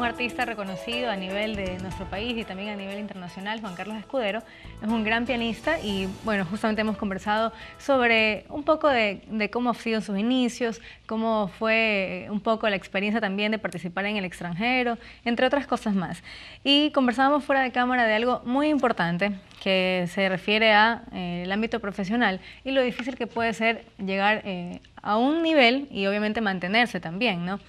un artista reconocido a nivel de nuestro país y también a nivel internacional, Juan Carlos Escudero. Es un gran pianista y bueno, justamente hemos conversado sobre un poco de cómo han sido sus inicios, cómo fue un poco la experiencia también de participar en el extranjero, entre otras cosas más. Y conversábamos fuera de cámara de algo muy importante que se refiere a el ámbito profesional y lo difícil que puede ser llegar a un nivel y obviamente mantenerse también, ¿no?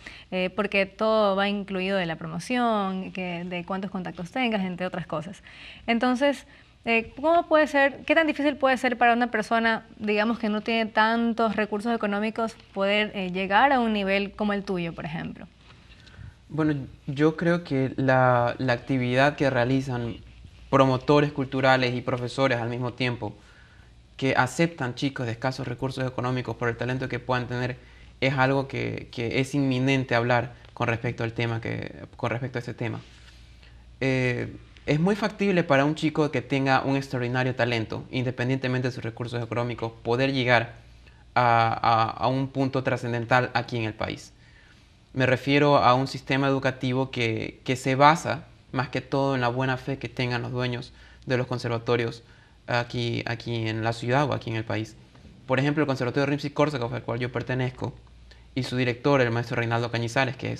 Porque todo va incluido de la promoción, de cuántos contactos tengas, entre otras cosas. Entonces, ¿cómo puede ser, qué tan difícil puede ser para una persona, digamos, que no tiene tantos recursos económicos, poder llegar a un nivel como el tuyo, por ejemplo? Bueno, yo creo que la actividad que realizan promotores culturales y profesores al mismo tiempo, que aceptan chicos de escasos recursos económicos por el talento que puedan tener, es algo que es inminente hablar con respecto al tema con respecto a este tema. Es muy factible para un chico que tenga un extraordinario talento, independientemente de sus recursos económicos, poder llegar a un punto trascendental aquí en el país. Me refiero a un sistema educativo que se basa más que todo en la buena fe que tengan los dueños de los conservatorios aquí en la ciudad o aquí en el país. Por ejemplo, el Conservatorio Rimsky-Kórsakov, al cual yo pertenezco, y su director, el maestro Reinaldo Cañizares, que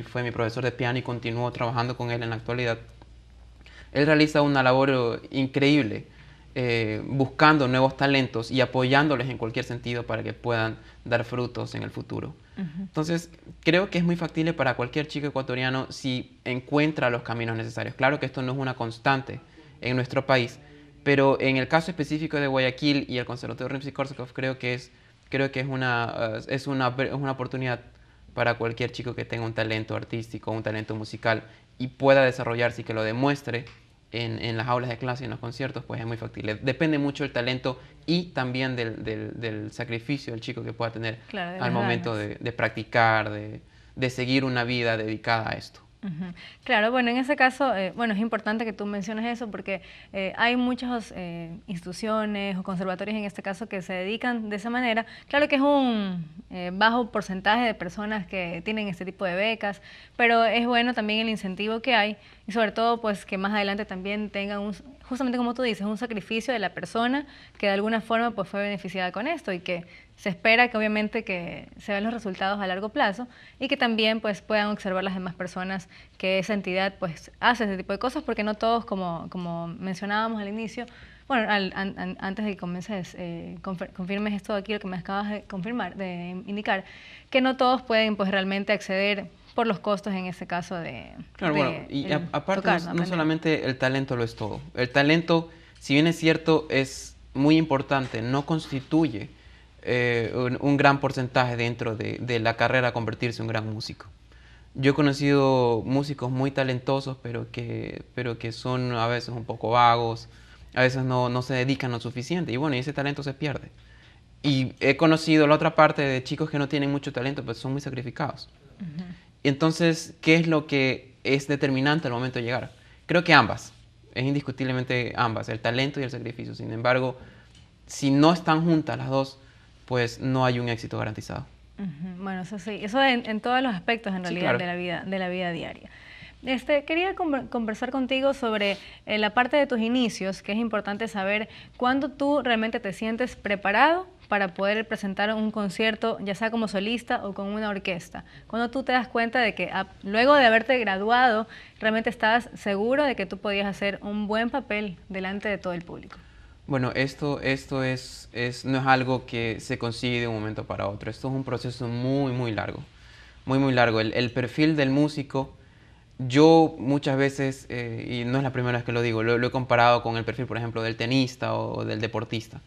fue mi profesor de piano y continúo trabajando con él en la actualidad. Él realiza una labor increíble buscando nuevos talentos y apoyándoles en cualquier sentido para que puedan dar frutos en el futuro. Entonces, creo que es muy factible para cualquier chico ecuatoriano si encuentra los caminos necesarios. Claro que esto no es una constante en nuestro país, pero en el caso específico de Guayaquil y el Conservatorio Rimsky-Kórsakov creo que es una oportunidad para cualquier chico que tenga un talento artístico, un talento musical y pueda desarrollarse y que lo demuestre en las aulas de clase y en los conciertos, pues es muy factible. Depende mucho del talento y también del sacrificio del chico que pueda tener Claro, de al las momento ganas. de practicar, de seguir una vida dedicada a esto. Ujú. Claro, bueno, en ese caso, bueno, es importante que tú menciones eso porque hay muchas instituciones o conservatorios en este caso que se dedican de esa manera. Claro que es un bajo porcentaje de personas que tienen este tipo de becas, pero es bueno también el incentivo que hay y sobre todo pues que más adelante también tengan justamente como tú dices, un sacrificio de la persona que de alguna forma pues fue beneficiada con esto y que se espera que obviamente que se vean los resultados a largo plazo y que también pues puedan observar las demás personas que esa entidad pues hace ese tipo de cosas porque no todos como mencionábamos al inicio, bueno, antes de que comiences, confirmes esto de aquí, lo que me acabas de confirmar, de indicar, que no todos pueden pues realmente acceder por los costos en ese caso Claro, bueno, y aparte tocar, ¿no? no Aprender. solamente el talento lo es todo. El talento, si bien es cierto, es muy importante, no constituye un gran porcentaje dentro de la carrera a convertirse en un gran músico. Yo he conocido músicos muy talentosos, pero que son a veces un poco vagos, a veces no se dedican lo suficiente, y bueno, y ese talento se pierde. Y he conocido la otra parte de chicos que no tienen mucho talento, pero son muy sacrificados. Entonces, ¿qué es lo que es determinante al momento de llegar? Creo que ambas, es indiscutiblemente ambas, el talento y el sacrificio. Sin embargo, si no están juntas las dos, pues no hay un éxito garantizado. Ujú. Bueno, eso sí, eso en todos los aspectos en Sí, realidad claro. de la vida diaria. Quería conversar contigo sobre la parte de tus inicios, que es importante saber cuándo tú realmente te sientes preparado para poder presentar un concierto, ya sea como solista o con una orquesta. Cuando tú te das cuenta de que luego de haberte graduado, realmente estabas seguro de que tú podías hacer un buen papel delante de todo el público. Bueno, esto no es algo que se consigue de un momento para otro. Esto es un proceso muy, muy largo. Muy, muy largo. El perfil del músico, yo muchas veces, y no es la primera vez que lo digo, lo he comparado con el perfil, por ejemplo, del tenista o del deportista,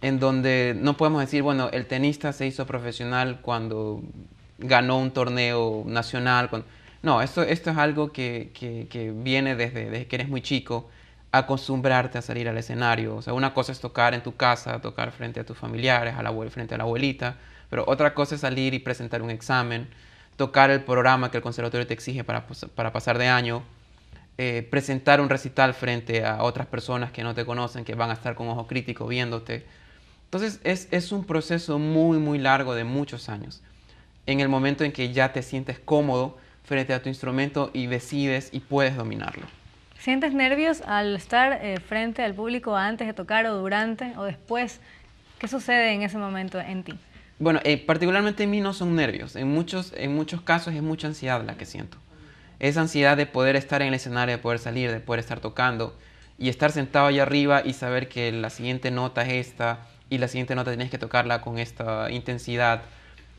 en donde no podemos decir, bueno, el tenista se hizo profesional cuando ganó un torneo nacional. No, esto es algo que viene desde que eres muy chico, acostumbrarte a salir al escenario. O sea, una cosa es tocar en tu casa, tocar frente a tus familiares, frente a la abuelita, pero otra cosa es salir y presentar un examen, tocar el programa que el conservatorio te exige para pasar de año, presentar un recital frente a otras personas que no te conocen, que van a estar con ojo crítico viéndote. Entonces es un proceso muy, muy largo de muchos años. En el momento en que ya te sientes cómodo frente a tu instrumento y decides y puedes dominarlo. ¿Sientes nervios al estar frente al público antes de tocar o durante o después? ¿Qué sucede en ese momento en ti? Bueno, particularmente en mí no son nervios. En muchos casos es mucha ansiedad la que siento. Esa ansiedad de poder estar en el escenario, de poder salir, de poder estar tocando y estar sentado allá arriba y saber que la siguiente nota es esta y la siguiente nota tienes que tocarla con esta intensidad,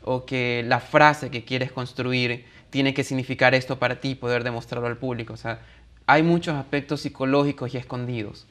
o que la frase que quieres construir tiene que significar esto para ti y poder demostrarlo al público. O sea, hay muchos aspectos psicológicos y escondidos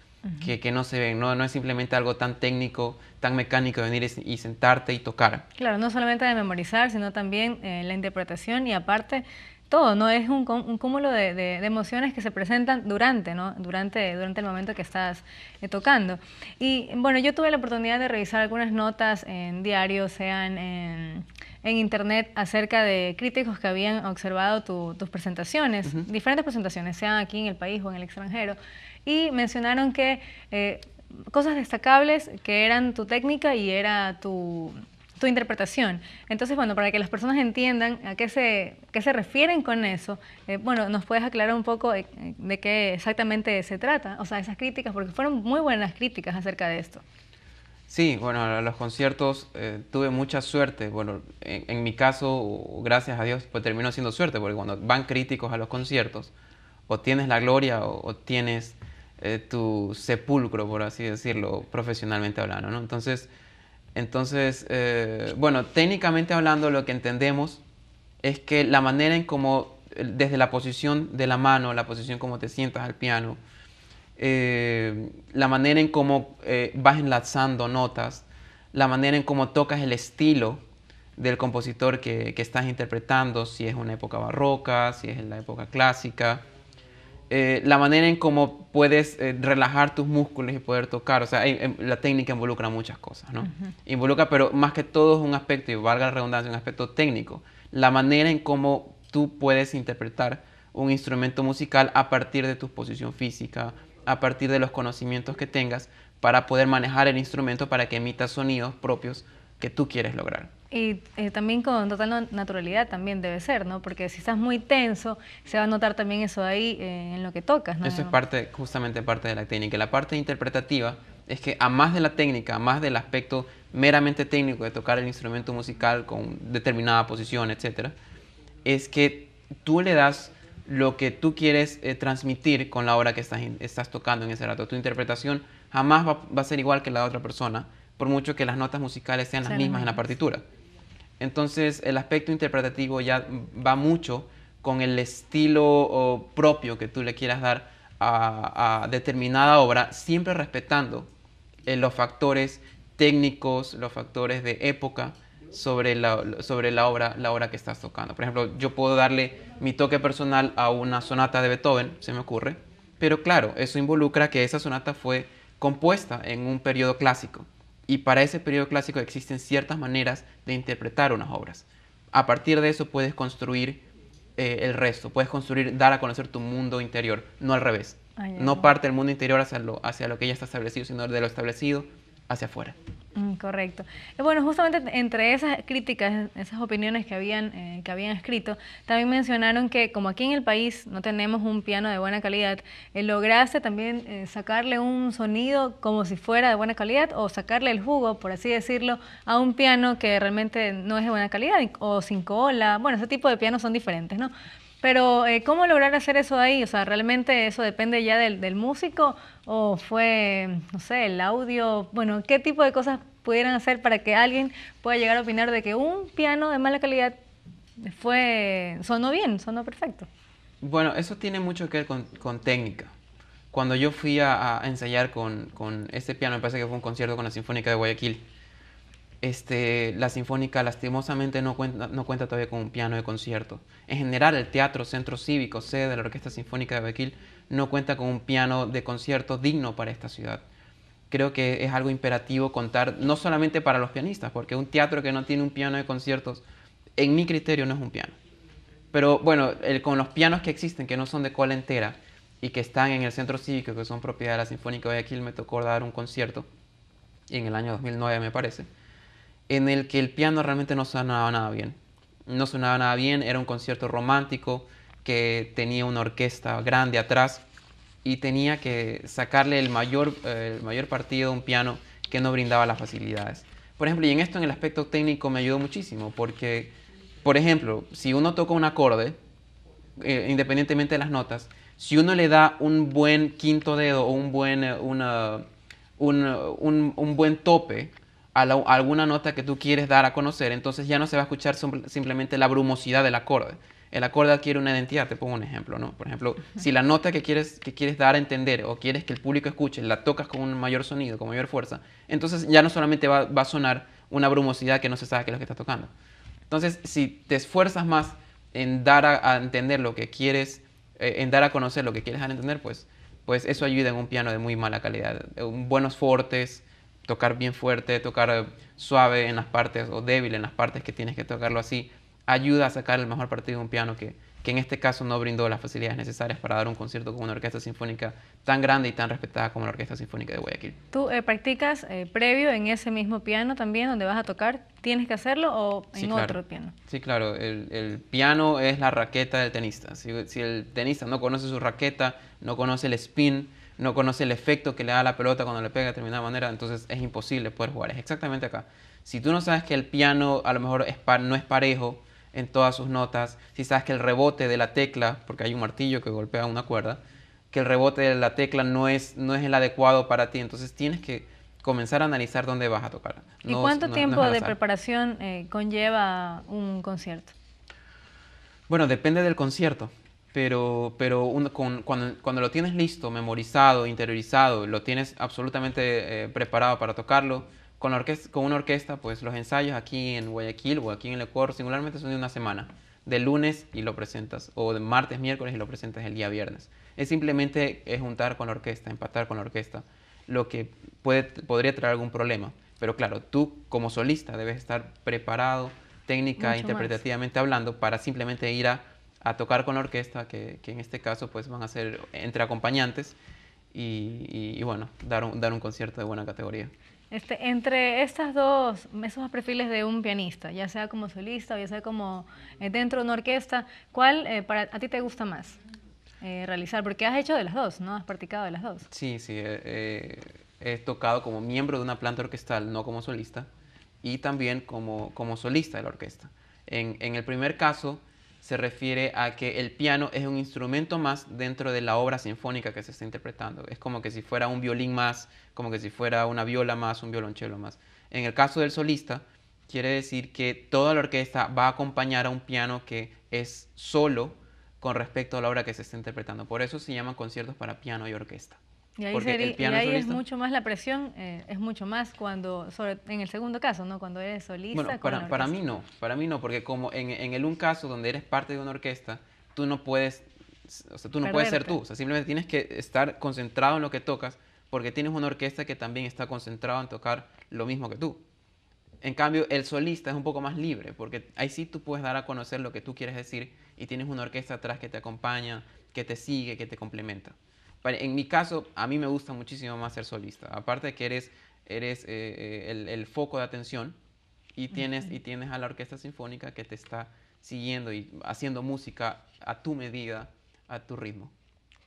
que no se ven, no es simplemente algo tan técnico, tan mecánico de venir y sentarte y tocar. Claro, no solamente de memorizar, sino también la interpretación y aparte todo, ¿no? Es un cúmulo de emociones que se presentan durante, ¿no? Durante el momento que estás tocando. Y bueno, yo tuve la oportunidad de revisar algunas notas en diarios, sean en internet, acerca de críticos que habían observado tus presentaciones, diferentes presentaciones, sean aquí en el país o en el extranjero, y mencionaron que cosas destacables que eran tu técnica y era tu interpretación. Entonces, bueno, para que las personas entiendan a qué se refieren con eso, bueno, ¿nos puedes aclarar un poco de qué exactamente se trata? O sea, esas críticas, porque fueron muy buenas críticas acerca de esto. Sí, bueno, a los conciertos tuve mucha suerte. Bueno, en mi caso, gracias a Dios, pues terminó siendo suerte, porque cuando van críticos a los conciertos, o tienes la gloria o tienes tu sepulcro, por así decirlo, profesionalmente hablando, ¿no? Entonces, bueno, técnicamente hablando, lo que entendemos es que la manera en cómo, desde la posición de la mano, la posición como te sientas al piano, la manera en cómo vas enlazando notas, la manera en cómo tocas el estilo del compositor que estás interpretando, si es una época barroca, si es en la época clásica, la manera en cómo puedes relajar tus músculos y poder tocar. O sea, la técnica involucra muchas cosas, ¿no? Involucra, pero más que todo es un aspecto, y valga la redundancia, un aspecto técnico. La manera en cómo tú puedes interpretar un instrumento musical a partir de tu posición física, a partir de los conocimientos que tengas, para poder manejar el instrumento para que emita sonidos propios que tú quieres lograr. Y también con total naturalidad también debe ser, ¿no? Porque si estás muy tenso, se va a notar también eso ahí en lo que tocas, ¿no? Eso es justamente parte de la técnica. La parte interpretativa es que a más de la técnica, a más del aspecto meramente técnico de tocar el instrumento musical con determinada posición, etcétera, es que tú le das lo que tú quieres transmitir con la obra que estás tocando en ese rato. Tu interpretación jamás va a ser igual que la de otra persona, por mucho que las notas musicales sean las mismas en la partitura. Entonces, el aspecto interpretativo ya va mucho con el estilo propio que tú le quieras dar a determinada obra, siempre respetando los factores técnicos, los factores de época sobre la obra que estás tocando. Por ejemplo, yo puedo darle mi toque personal a una sonata de Beethoven, se me ocurre, pero claro, eso involucra que esa sonata fue compuesta en un periodo clásico. Y para ese periodo clásico existen ciertas maneras de interpretar unas obras. A partir de eso puedes construir el resto, puedes construir, dar a conocer tu mundo interior, no al revés. No parte del mundo interior hacia lo que ya está establecido, sino de lo establecido hacia afuera. Correcto. Bueno, justamente entre esas críticas, esas opiniones que habían escrito, también mencionaron que como aquí en el país no tenemos un piano de buena calidad, lograste también sacarle un sonido como si fuera de buena calidad o sacarle el jugo, por así decirlo, a un piano que realmente no es de buena calidad o sin cola. Bueno, ese tipo de pianos son diferentes, ¿no? Pero, ¿cómo lograr hacer eso ahí? O sea, ¿realmente eso depende ya del músico o fue, no sé, el audio? Bueno, ¿qué tipo de cosas pudieran hacer para que alguien pueda llegar a opinar de que un piano de mala calidad sonó bien, sonó perfecto? Bueno, eso tiene mucho que ver con técnica. Cuando yo fui a ensayar con este piano, me parece que fue un concierto con la Sinfónica de Guayaquil, la Sinfónica lastimosamente no cuenta todavía con un piano de concierto. En general, el Teatro Centro Cívico, sede de la Orquesta Sinfónica de Guayaquil, no cuenta con un piano de concierto digno para esta ciudad. Creo que es algo imperativo contar, no solamente para los pianistas, porque un teatro que no tiene un piano de conciertos, en mi criterio, no es un piano. Pero bueno, con los pianos que existen, que no son de cola entera y que están en el Centro Cívico, que son propiedad de la Sinfónica de Guayaquil, me tocó dar un concierto en el año 2009, me parece, en el que el piano realmente no sonaba nada bien. no sonaba nada bien, era un concierto romántico que tenía una orquesta grande atrás y tenía que sacarle el mayor partido a un piano que no brindaba las facilidades. Por ejemplo, y en esto en el aspecto técnico me ayudó muchísimo porque, por ejemplo, si uno toca un acorde, independientemente de las notas, si uno le da un buen quinto dedo o un buen tope a alguna nota que tú quieres dar a conocer, entonces ya no se va a escuchar simplemente la brumosidad del acorde. El acorde adquiere una identidad, te pongo un ejemplo, ¿no? Por ejemplo, si la nota que quieres dar a entender o quieres que el público escuche, la tocas con un mayor sonido, con mayor fuerza, entonces ya no solamente va a sonar una brumosidad que no se sabe qué es lo que está tocando. Entonces, si te esfuerzas más en dar a entender lo que quieres, en dar a conocer lo que quieres dar a entender, pues eso ayuda en un piano de muy mala calidad. Buenos fortes, tocar bien fuerte, tocar suave en las partes o débil en las partes que tienes que tocarlo así, ayuda a sacar el mejor partido de un piano que en este caso no brindó las facilidades necesarias para dar un concierto con una orquesta sinfónica tan grande y tan respetada como la Orquesta Sinfónica de Guayaquil. ¿Tú practicas previo en ese mismo piano también donde vas a tocar? ¿Tienes que hacerlo o Sí, en claro. otro piano? Sí, claro. El piano es la raqueta del tenista. Si el tenista no conoce su raqueta, no conoce el spin, no conoce el efecto que le da a la pelota cuando le pega de determinada manera, entonces es imposible poder jugar. Es exactamente acá. Si tú no sabes que el piano a lo mejor no es parejo en todas sus notas, si sabes que el rebote de la tecla, porque hay un martillo que golpea una cuerda, que el rebote de la tecla no es el adecuado para ti, entonces tienes que comenzar a analizar dónde vas a tocar. ¿Y No, cuánto no es tiempo al de azar. preparación conlleva un concierto? Bueno, depende del concierto, pero cuando lo tienes listo, memorizado, interiorizado, lo tienes absolutamente preparado para tocarlo, con una orquesta, pues los ensayos aquí en Guayaquil o aquí en el Ecuador singularmente son de una semana, de lunes y lo presentas, o de martes, miércoles y lo presentas el día viernes. Es simplemente juntar con la orquesta, empatar con la orquesta, lo que podría traer algún problema. Pero claro, tú como solista debes estar preparado técnica e Mucho más. interpretativamente hablando para simplemente ir a tocar con la orquesta, que en este caso pues van a ser entre acompañantes y bueno, dar un concierto de buena categoría. Entre esos dos perfiles de un pianista, ya sea como solista o ya sea como dentro de una orquesta, ¿cuál para a ti te gusta más realizar? Porque has hecho de las dos, ¿no? Has practicado de las dos. Sí, sí, he tocado como miembro de una planta orquestal, no como solista, y también como solista de la orquesta. En el primer caso se refiere a que el piano es un instrumento más dentro de la obra sinfónica que se está interpretando. Es como que si fuera un violín más, como que si fuera una viola más, un violonchelo más. En el caso del solista, quiere decir que toda la orquesta va a acompañar a un piano que es solo con respecto a la obra que se está interpretando. Por eso se llaman conciertos para piano y orquesta. Porque el Y piano ahí es solista, mucho más la presión, es mucho más en el segundo caso, ¿no? Cuando eres bueno, solista con la para orquesta. mí no, porque como en el un caso donde eres parte de una orquesta, tú no puedes, o sea, tú no puedes ser Perderte. tú, o sea, simplemente tienes que estar concentrado en lo que tocas, porque tienes una orquesta que también está concentrada en tocar lo mismo que tú. En cambio, el solista es un poco más libre, porque ahí sí tú puedes dar a conocer lo que tú quieres decir y tienes una orquesta atrás que te acompaña, que te sigue, que te complementa. En mi caso, a mí me gusta muchísimo más ser solista. Aparte de que eres el foco de atención y tienes a la orquesta sinfónica que te está siguiendo y haciendo música a tu medida, a tu ritmo.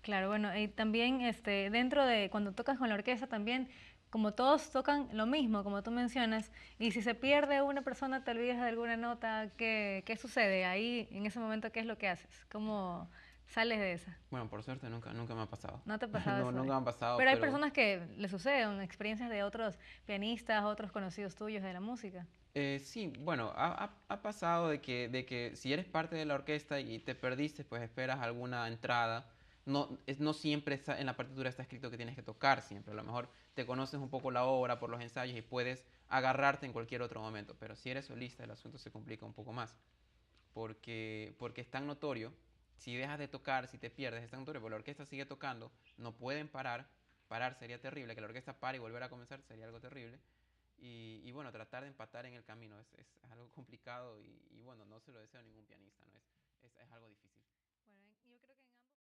Claro, bueno, y también dentro de cuando tocas con la orquesta también, como todos tocan lo mismo, como tú mencionas, y si se pierde una persona, te olvidas de alguna nota, ¿qué sucede ahí en ese momento? ¿Qué es lo que haces? ¿Cómo sales de esa? Bueno, por suerte nunca me ha pasado. ¿No te ha pasado No, eso? nunca me ha pasado, Pero hay pero personas que le suceden, experiencias de otros pianistas, otros conocidos tuyos de la música. sí, bueno, ha pasado de que si eres parte de la orquesta y te perdiste, pues esperas alguna entrada. No siempre en la partitura está escrito que tienes que tocar siempre. A lo mejor te conoces un poco la obra por los ensayos y puedes agarrarte en cualquier otro momento. Pero si eres solista, el asunto se complica un poco más. Porque es tan notorio, si dejas de tocar, si te pierdes, es tan notorio, porque la orquesta sigue tocando, no pueden parar. Parar sería terrible, que la orquesta pare y volver a comenzar sería algo terrible. Y bueno, tratar de empatar en el camino es algo complicado y bueno, no se lo deseo a ningún pianista, ¿no? Es algo difícil.